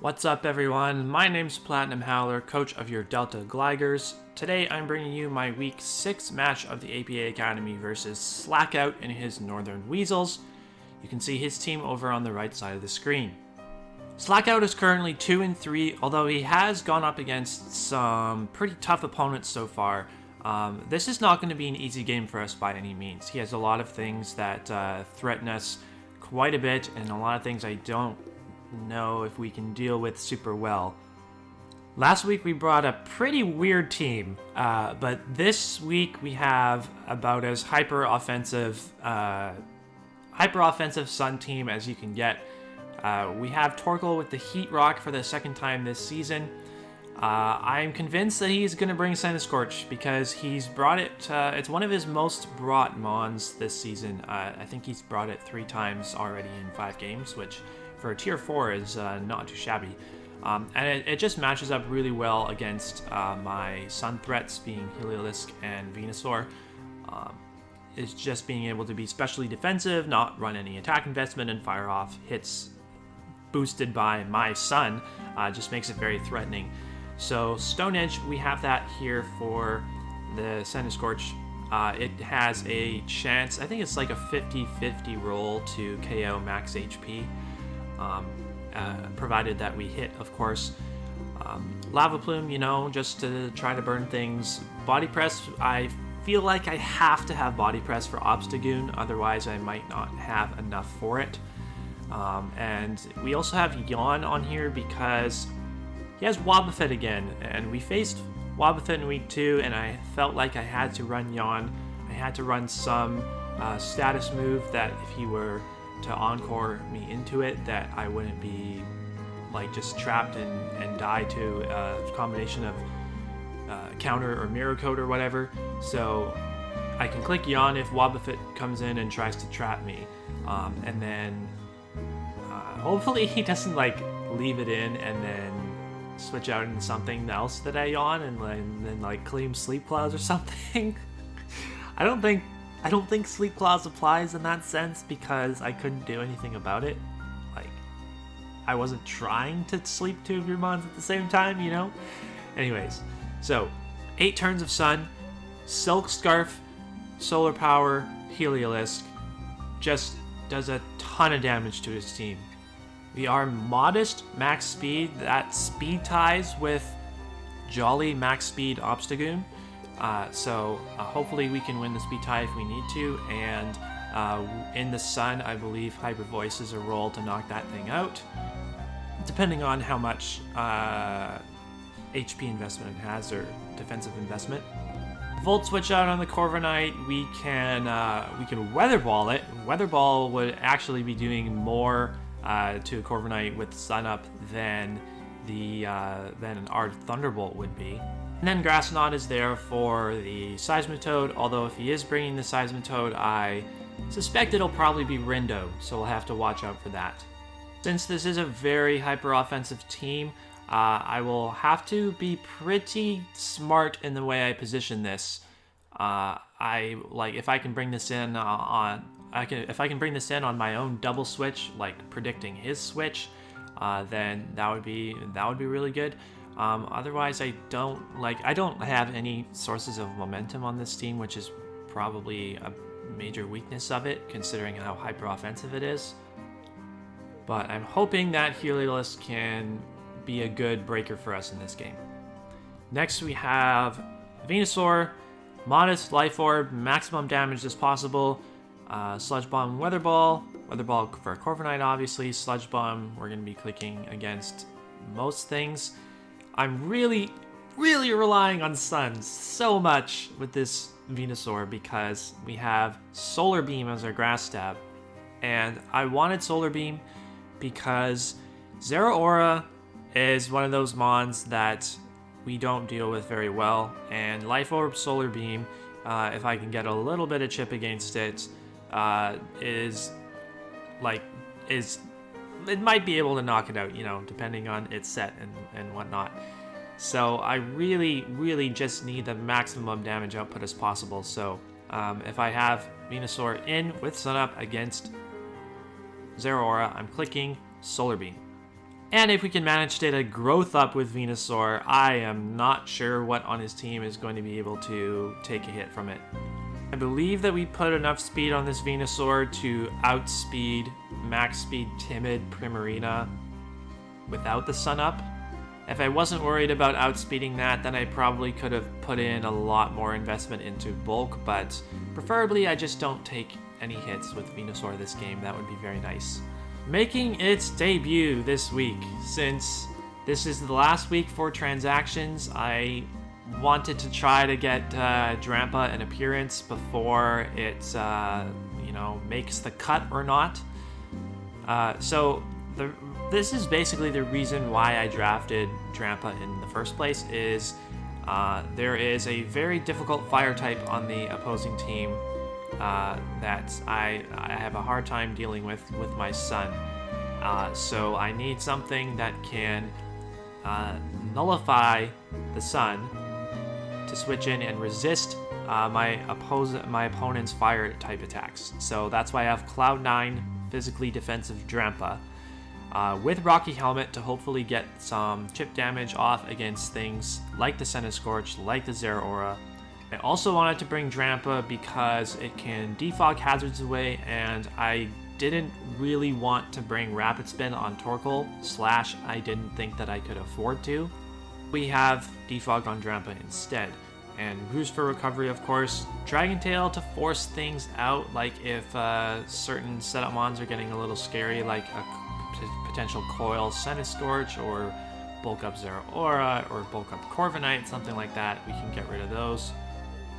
What's up everyone, my name's PlatinumHowler, coach of your Delta Gligars. Today I'm bringing you my week 6 match of the APA Academy versus SlackOut and his Northern Weasels. You can see his team over on the right side of the screen. SlackOut is currently 2-3, although he has gone up against some pretty tough opponents so far. This is not going to be an easy game for us by any means. He has a lot of things that threaten us quite a bit, and a lot of things I don't know if we can deal with super well. Last week we brought a pretty weird team, but this week we have about as hyper offensive Sun team as you can get. We have Torkoal with the Heat Rock for the second time this season. I'm convinced that he's going to bring Scorch because he's brought it. It's one of his most brought mons this season. I think he's brought it 3 times already in 5 games, which for a tier 4 is not too shabby. And it just matches up really well against my Sun threats being Heliolisk and Venusaur. It's just being able to be specially defensive, not run any attack investment, and fire off hits boosted by my Sun just makes it very threatening. So Stone Edge, we have that here for the Scorch. It has a chance, I think it's like a 50-50 roll to KO max HP. Provided that we hit, of course. Lava Plume, you know, just to try to burn things. Body Press, I feel like I have to have Body Press for Obstagoon, otherwise I might not have enough for it. And we also have Yawn on here because he has Wobbuffet again, and we faced Wobbuffet in week 2, and I felt like I had to run Yawn. I had to run some status move that if he were to encore me into it, that I wouldn't be like just trapped and die to a combination of counter or mirror code or whatever. So I can click Yawn if Wobbuffet comes in and tries to trap me, and then hopefully he doesn't like leave it in and then switch out into something else that I Yawn and then like claim Sleep Clouds or something. I don't think Sleep Clouds applies in that sense because I couldn't do anything about it. Like, I wasn't trying to sleep 2 of your mons at the same time, you know? Anyways, so 8 turns of Sun, Silk Scarf, Solar Power, Heliolisk, just does a ton of damage to his team. We are modest max speed, that speed ties with Jolly max speed Obstagoon. So hopefully we can win the speed tie if we need to, and in the Sun I believe Hyper Voice is a roll to knock that thing out, depending on how much HP investment it has or defensive investment. Volt Switch out on the Corviknight, we can Weather Ball it. Weather Ball would actually be doing more to a Corviknight with Sun up than our Thunderbolt would be. And then Grass Knot is there for the Seismitoad, although if he is bringing the Seismitoad, I suspect it'll probably be Rindo, so we'll have to watch out for that. Since this is a very hyper-offensive team, I will have to be pretty smart in the way I position this. If I can bring this in on my own double switch, like predicting his switch, then that would be really good. Otherwise, I don't have any sources of momentum on this team, which is probably a major weakness of it, considering how hyper offensive it is. But I'm hoping that Heliolisk can be a good breaker for us in this game. Next, we have Venusaur, modest life orb, maximum damage as possible. Sludge Bomb, Weather Ball for Corviknight, obviously. Sludge Bomb, we're going to be clicking against most things. I'm really, really relying on Sun so much with this Venusaur because we have Solar Beam as our Grass Stab. And I wanted Solar Beam because Zeraora is one of those mons that we don't deal with very well. And Life Orb, Solar Beam, if I can get a little bit of chip against it, it might be able to knock it out, you know, depending on its set and whatnot. So I really, really just need the maximum damage output as possible. So if I have Venusaur in with Sun Up against Zeraora, I'm clicking Solar Beam. And if we can manage to get a growth up with Venusaur, I am not sure what on his team is going to be able to take a hit from it. I believe that we put enough speed on this Venusaur to outspeed max speed Timid Primarina without the Sun Up. If I wasn't worried about outspeeding that, then I probably could have put in a lot more investment into bulk, but preferably I just don't take any hits with Venusaur this game. That would be very nice. Making its debut this week, since this is the last week for transactions, I wanted to try to get Drampa an appearance before it, makes the cut or not. This is basically the reason why I drafted Drampa in the first place. Is there is a very difficult fire type on the opposing team that I have a hard time dealing with my Sun. So I need something that can nullify the Sun to switch in and resist my opponent's fire type attacks. So that's why I have Cloud9 physically defensive Drampa with Rocky Helmet to hopefully get some chip damage off against things like the Centiskorch, like the Zeraora. I also wanted to bring Drampa because it can defog hazards away, and I didn't really want to bring Rapid Spin on Torkoal, / I didn't think that I could afford to. We have defog on Drampa instead. And Roost for recovery, of course. Dragon Tail to force things out, like if certain setup mons are getting a little scary, like a potential Coil Centiskorch, or Bulk Up Zeraora, or Bulk Up Corviknight, something like that. We can get rid of those.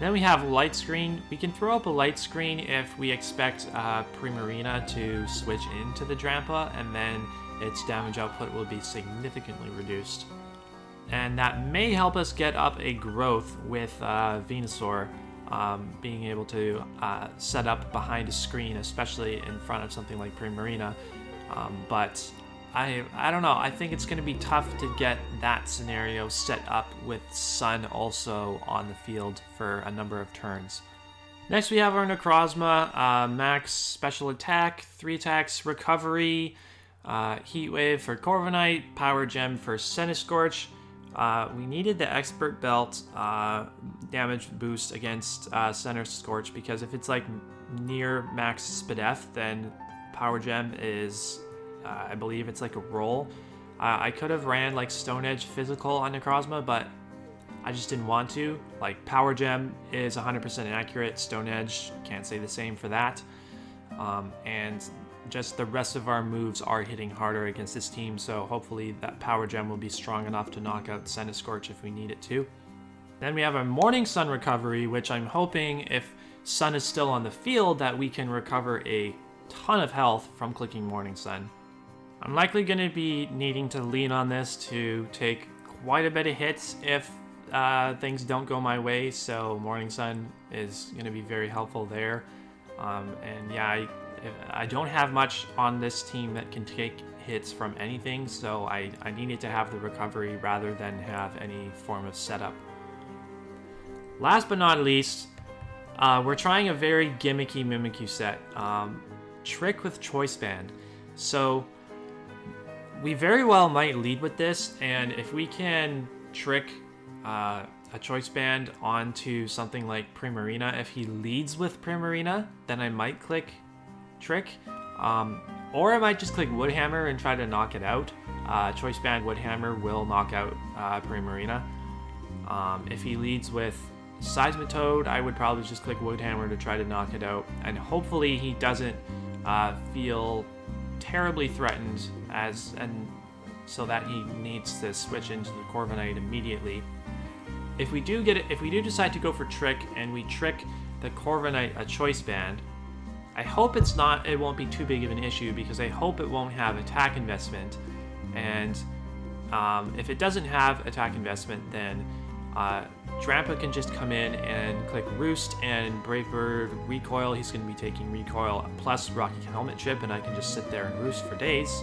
Then we have Light Screen. We can throw up a Light Screen if we expect Primarina to switch into the Drampa, and then its damage output will be significantly reduced. And that may help us get up a growth with Venusaur being able to set up behind a screen, especially in front of something like Primarina. But I don't know. I think it's going to be tough to get that scenario set up with Sun also on the field for a number of turns. Next we have our Necrozma, max special attack, 3 attacks, recovery, Heat Wave for Corviknight, Power Gem for Centiskorch. We needed the Expert Belt damage boost against Centiskorch, because if it's like near max SPDF, then Power Gem is, I believe it's like a roll. I could have ran like Stone Edge physical on Necrozma, but I just didn't want to. Like, Power Gem is 100% accurate. Stone Edge, can't say the same for that. And just the rest of our moves are hitting harder against this team, so hopefully that Power Gem will be strong enough to knock out Centiskorch if we need it to. Then we have our Morning Sun recovery, which I'm hoping, if Sun is still on the field, that we can recover a ton of health from clicking Morning Sun. I'm likely going to be needing to lean on this to take quite a bit of hits if things don't go my way, so Morning Sun is going to be very helpful there. And yeah, I don't have much on this team that can take hits from anything, so I needed to have the recovery rather than have any form of setup. Last but not least, we're trying a very gimmicky Mimikyu set. Trick with Choice Band. So we very well might lead with this, and if we can trick a Choice Band onto something like Primarina, if he leads with Primarina, then I might click Trick, or I might just click Woodhammer and try to knock it out. Choice Band Woodhammer will knock out Primarina. If he leads with Seismitoad, I would probably just click Woodhammer to try to knock it out, and hopefully he doesn't feel terribly threatened so that he needs to switch into the Corviknight immediately. If we do decide to go for Trick and we trick the Corviknight a Choice Band, I hope it won't be too big of an issue, because I hope it won't have attack investment. And if it doesn't have attack investment, then Drampa can just come in and click Roost and Brave Bird Recoil. He's going to be taking Recoil plus Rocky Helmet Chip, and I can just sit there and Roost for days.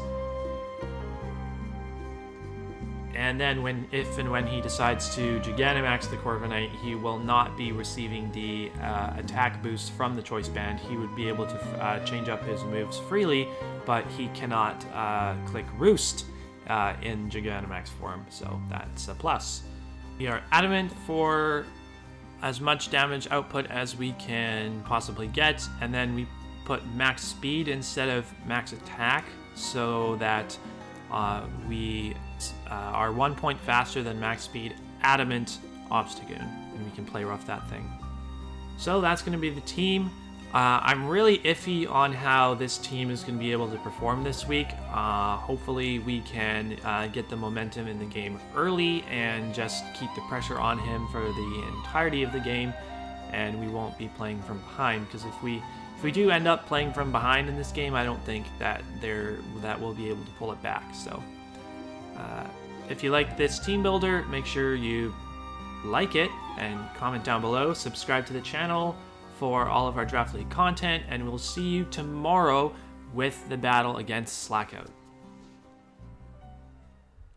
And then if and when he decides to Gigantamax the Corviknight, he will not be receiving the attack boost from the Choice Band. He would be able to change up his moves freely, but he cannot click Roost in Gigantamax form, so that's a plus. We are adamant for as much damage output as we can possibly get, and then we put max speed instead of max attack, so that we are 1 point faster than max speed adamant Obstagoon, and we can play rough that thing. So that's going to be the team. I'm really iffy on how this team is going to be able to perform this week. Hopefully we can get the momentum in the game early and just keep the pressure on him for the entirety of the game, and we won't be playing from behind, because if we do end up playing from behind in this game, I don't think that we'll be able to pull it back. So if you like this team builder, make sure you like it and comment down below. Subscribe to the channel for all of our Draft League content, and we'll see you tomorrow with the battle against SlackOut.